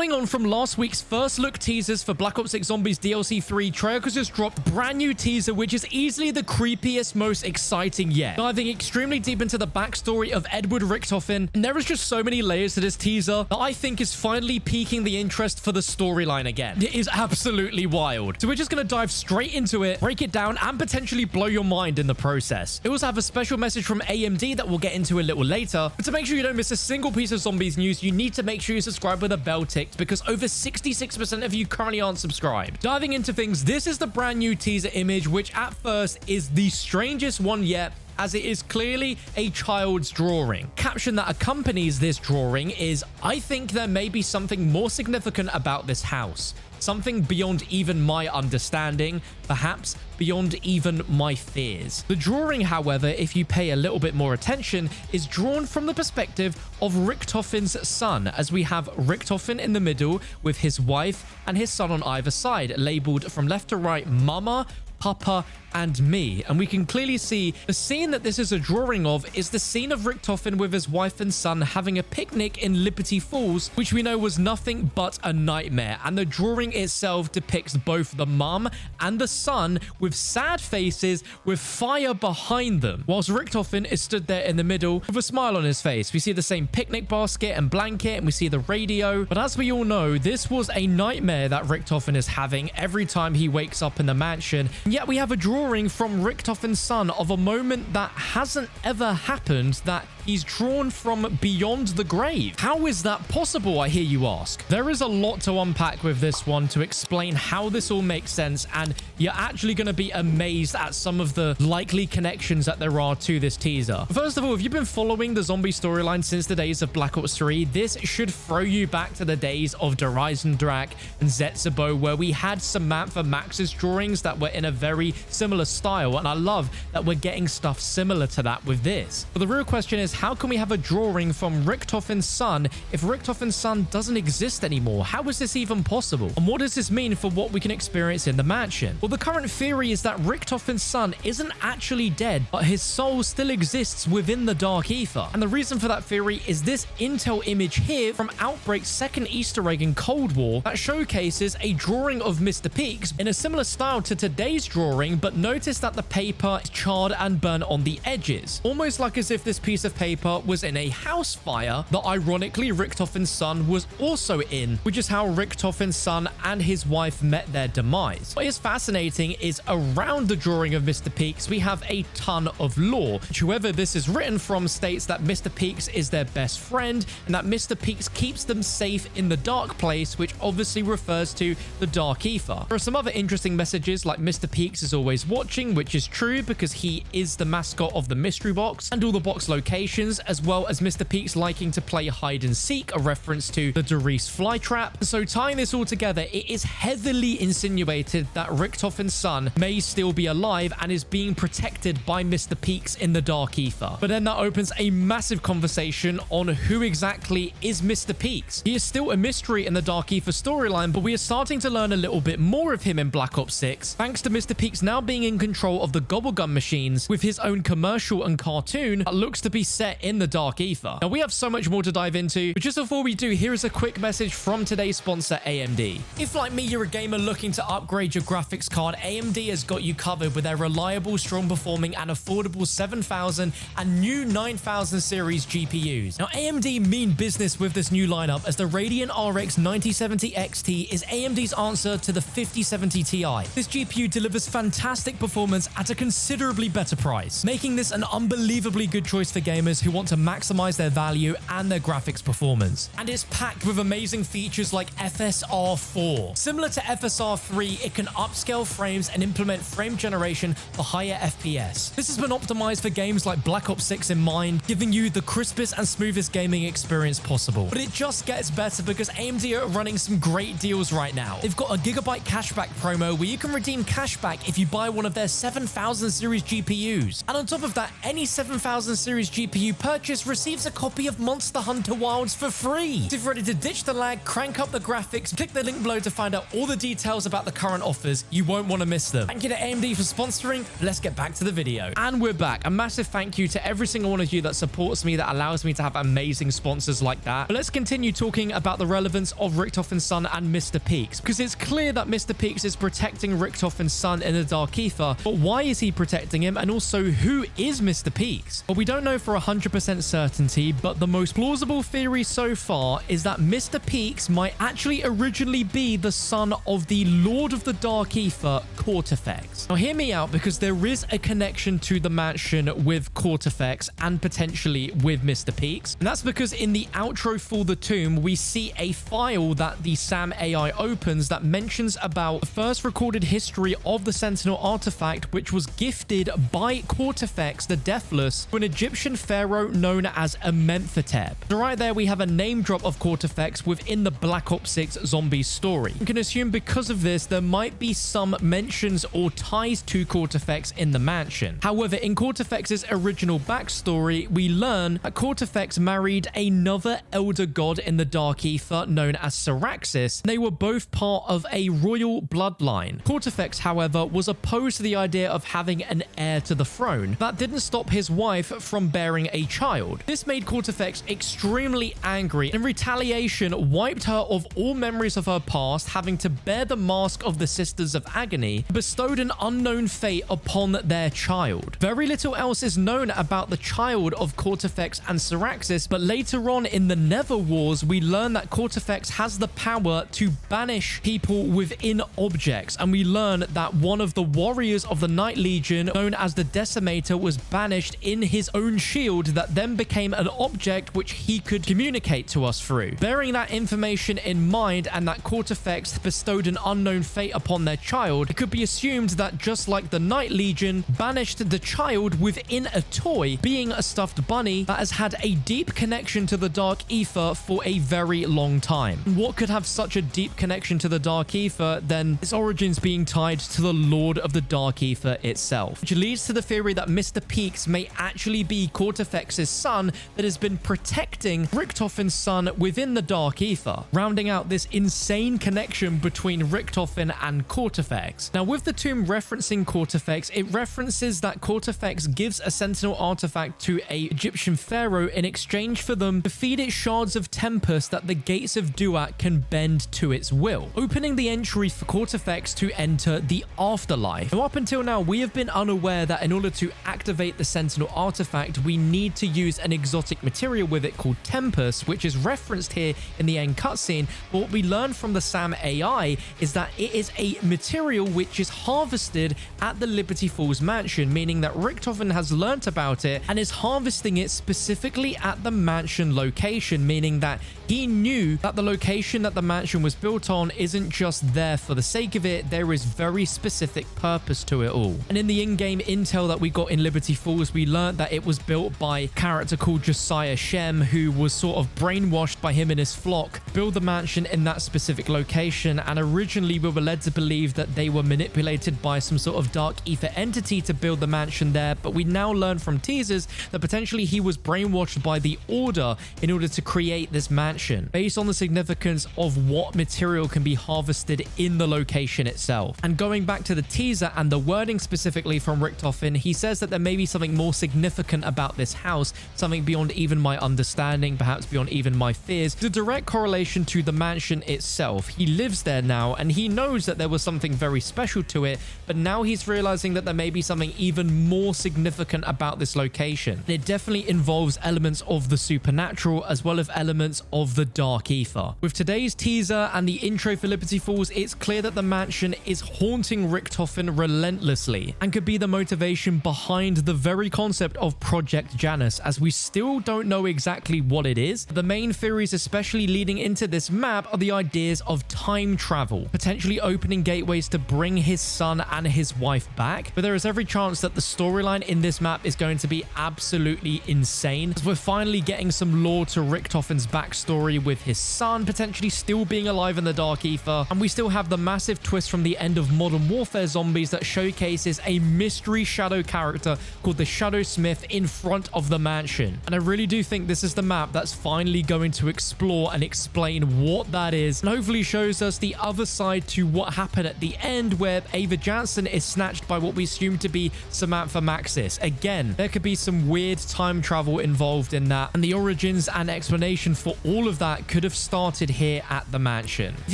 Following on from last week's first look teasers for Black Ops 6 Zombies DLC 3, Treyarch has just dropped a brand new teaser which is easily the creepiest, most exciting yet. Diving extremely deep into the backstory of Edward Richtofen, and there is just so many layers to this teaser that I think is finally piquing the interest for the storyline again. It is absolutely wild. So we're just going to dive straight into it, break it down, and potentially blow your mind in the process. We also have a special message from AMD that we'll get into a little later, but to make sure you don't miss a single piece of Zombies news, you need to make sure you subscribe with a bell ticked, because over 66% of you currently aren't subscribed. Diving into things, this is the brand new teaser image, which at first is the strangest one yet, as it is clearly a child's drawing. Caption that accompanies this drawing is, "I think there may be something more significant about this house. Something beyond even my understanding, perhaps beyond even my fears." The drawing, however, if you pay a little bit more attention, is drawn from the perspective of Richtofen's son, as we have Richtofen in the middle with his wife and his son on either side, labeled from left to right, Mama, Papa, and me. And we can clearly see the scene that this is a drawing of is the scene of Richtofen with his wife and son having a picnic in Liberty Falls, which we know was nothing but a nightmare. And the drawing itself depicts both the mum and the son with sad faces with fire behind them, whilst Richtofen is stood there in the middle with a smile on his face. We see the same picnic basket and blanket, and we see the radio. But as we all know, this was a nightmare that Richtofen is having every time he wakes up in the mansion. And yet we have a drawing from Richtofen's son of a moment that hasn't ever happened, that he's drawn from beyond the grave. How is that possible, I hear you ask? There is a lot to unpack with this one to explain how this all makes sense, and you're actually going to be amazed at some of the likely connections that there are to this teaser. First of all, if you've been following the zombie storyline since the days of Black Ops 3, this should throw you back to the days of Drak and Zetsubo, where we had Samantha Max's drawings that were in a very similar style, and I love that we're getting stuff similar to that with this. But the real question is, how can we have a drawing from Richtofen's son if Richtofen's son doesn't exist anymore? How is this even possible? And what does this mean for what we can experience in the mansion? Well, the current theory is that Richtofen's son isn't actually dead, but his soul still exists within the Dark Aether. And the reason for that theory is this intel image here from Outbreak's second Easter egg in Cold War that showcases a drawing of Mr. Peaks in a similar style to today's drawing, but notice that the paper is charred and burnt on the edges, almost like as if this piece of paper was in a house fire that ironically Richtofen's son was also in, which is how Richtofen's son and his wife met their demise. What is fascinating is around the drawing of Mr. Peaks, we have a ton of lore, which whoever this is written from states that Mr. Peaks is their best friend and that Mr. Peaks keeps them safe in the dark place, which obviously refers to the Dark Aether. There are some other interesting messages like Mr. Peaks is always watching, which is true because he is the mascot of the mystery box and all the box locations, as well as Mr. Peaks liking to play hide and seek, a reference to the Doris flytrap. So tying this all together, it is heavily insinuated that Richtofen's son may still be alive and is being protected by Mr. Peaks in the Dark Aether. But then that opens a massive conversation on who exactly is Mr. Peaks. He is still a mystery in the Dark Aether storyline, but we are starting to learn a little bit more of him in Black Ops 6, thanks to Mr. Peaks now being in control of the Gobblegum machines with his own commercial and cartoon that looks to be set in the Dark Aether. Now, we have so much more to dive into, but just before we do, here is a quick message from today's sponsor, AMD. If, like me, you're a gamer looking to upgrade your graphics card, AMD has got you covered with their reliable, strong performing, and affordable 7000 and new 9000 series GPUs. Now, AMD mean business with this new lineup, as the Radeon RX 9070 XT is AMD's answer to the 5070 Ti. This GPU delivers fantastic performance at a considerably better price, making this an unbelievably good choice for gamers who want to maximize their value and their graphics performance. And it's packed with amazing features like FSR 4. Similar to FSR 3, it can upscale frames and implement frame generation for higher FPS. This has been optimized for games like Black Ops 6 in mind, giving you the crispest and smoothest gaming experience possible. But it just gets better because AMD are running some great deals right now. They've got a gigabyte cashback promo where you can redeem cashback if you buy one of their 7000 series GPUs. And on top of that, any 7000 series GPU you purchase receives a copy of Monster Hunter Wilds for free. So if you're ready to ditch the lag, crank up the graphics, click the link below to find out all the details about the current offers. You won't want to miss them. Thank you to AMD for sponsoring. Let's get back to the video. And we're back. A massive thank you to every single one of you that supports me, that allows me to have amazing sponsors like that. But let's continue talking about the relevance of Richtofen's son and Mr. Peaks, because it's clear that Mr. Peaks is protecting Richtofen's son in the Dark Aether. But why is he protecting him? And also, who is Mr. Peaks? Well, we don't know for 100% certainty, but the most plausible theory so far is that Mr. Peaks might actually originally be the son of the Lord of the Dark Aether, Kortifex. Now, hear me out, because there is a connection to the mansion with Kortifex and potentially with Mr. Peaks. And that's because in the outro for the tomb, we see a file that the Sam AI opens that mentions about the first recorded history of the Sentinel artifact, which was gifted by Kortifex the Deathless to an Egyptian pharaoh known as Amenhotep. So right there, we have a name drop of Kortifex within the Black Ops 6 Zombies story. You can assume because of this, there might be some mentions or ties to Kortifex in the mansion. However, in Kortifex's original backstory, we learn that Kortifex married another elder god in the Dark Aether known as Syraxis. They were both part of a royal bloodline. Kortifex, however, was opposed to the idea of having an heir to the throne. That didn't stop his wife from bearing a child. This made Kortifex extremely angry, and in retaliation wiped her of all memories of her past, having to bear the mask of the Sisters of Agony, bestowed an unknown fate upon their child. Very little else is known about the child of Kortifex and Syraxis, but later on in the Nether Wars, we learn that Kortifex has the power to banish people within objects, and we learn that one of the warriors of the Night Legion, known as the Decimator, was banished in his own shield that then became an object which he could communicate to us through. Bearing that information in mind, and that Kortifex bestowed an unknown fate upon their child, it could be assumed that just like the Night Legion banished the child within a toy, being a stuffed bunny that has had a deep connection to the Dark Aether for a very long time. And what could have such a deep connection to the Dark Aether? Then its origins being tied to the Lord of the Dark Aether itself, which leads to the theory that Mr. Peaks may actually be Kortifex's son that has been protecting Richtofen's son within the Dark Aether, rounding out this insane connection between Richtofen and Kortifex. Now, with the tomb referencing Kortifex, it references that Kortifex gives a Sentinel artifact to a Egyptian pharaoh in exchange for them to feed it shards of Tempest that the gates of Duat can bend to its will, opening the entry for Kortifex to enter the afterlife. Now, up until now, we have been unaware that in order to activate the Sentinel artifact, we need to use an exotic material with it called Tempest, which is referenced here in the end cutscene. But what we learn from the Sam AI is that it is a material which is harvested at the Liberty Falls mansion, meaning that Richtofen has learnt about it and is harvesting it specifically at the mansion location, meaning that he knew that the location that the mansion was built on isn't just there for the sake of it. There is very specific purpose to it all. And in the in-game intel that we got in Liberty Falls, we learned that it was built by a character called Josiah Shem, who was sort of brainwashed by him and his flock, build the mansion in that specific location. And originally we were led to believe that they were manipulated by some sort of Dark Aether entity to build the mansion there, but we now learn from teasers that potentially he was brainwashed by the Order in order to create this mansion, based on the significance of what material can be harvested in the location itself. And going back to the teaser and the wording specifically from Richtofen, he says that there may be something more significant about this house, something beyond even my understanding, perhaps beyond even my fears. The direct correlation to the mansion itself. He lives there now, and he knows that there was something very special to it, but now he's realizing that there may be something even more significant about this location. And it definitely involves elements of the supernatural as well as elements of the Dark Aether. With today's teaser and the intro for Liberty Falls, it's clear that the mansion is haunting Richtofen relentlessly and could be the motivation behind the very concept of Project Janus, as we still don't know exactly what it is. The main theories, especially leading into this map, are the ideas of time travel, potentially opening gateways to bring his son and his wife back. But there is every chance that the storyline in this map is going to be absolutely insane, as we're finally getting some lore to Richtofen's backstory with his son potentially still being alive in the Dark Aether, and we still have the massive twist from the end of Modern Warfare Zombies that showcases a mystery shadow character called the Shadow Smith in front front of the mansion. And I really do think this is the map that's finally going to explore and explain what that is, and hopefully shows us the other side to what happened at the end, where Ava Jansen is snatched by what we assume to be Samantha Maxis. Again, there could be some weird time travel involved in that, and the origins and explanation for all of that could have started here at the mansion. If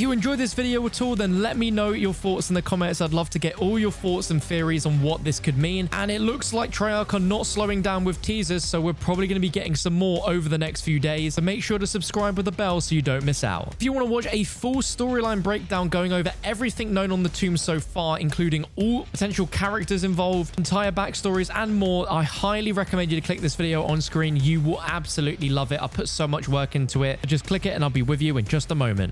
you enjoyed this video at all, then let me know your thoughts in the comments. I'd love to get all your thoughts and theories on what this could mean. And it looks like Treyarch are not slowing down with teasers, so we're probably going to be getting some more over the next few days. So make sure to subscribe with the bell so you don't miss out. If you want to watch a full storyline breakdown going over everything known on the tomb so far, including all potential characters involved, entire backstories, and more, I highly recommend you to click this video on screen. You will absolutely love it. I put so much work into it. Just click it and I'll be with you in just a moment.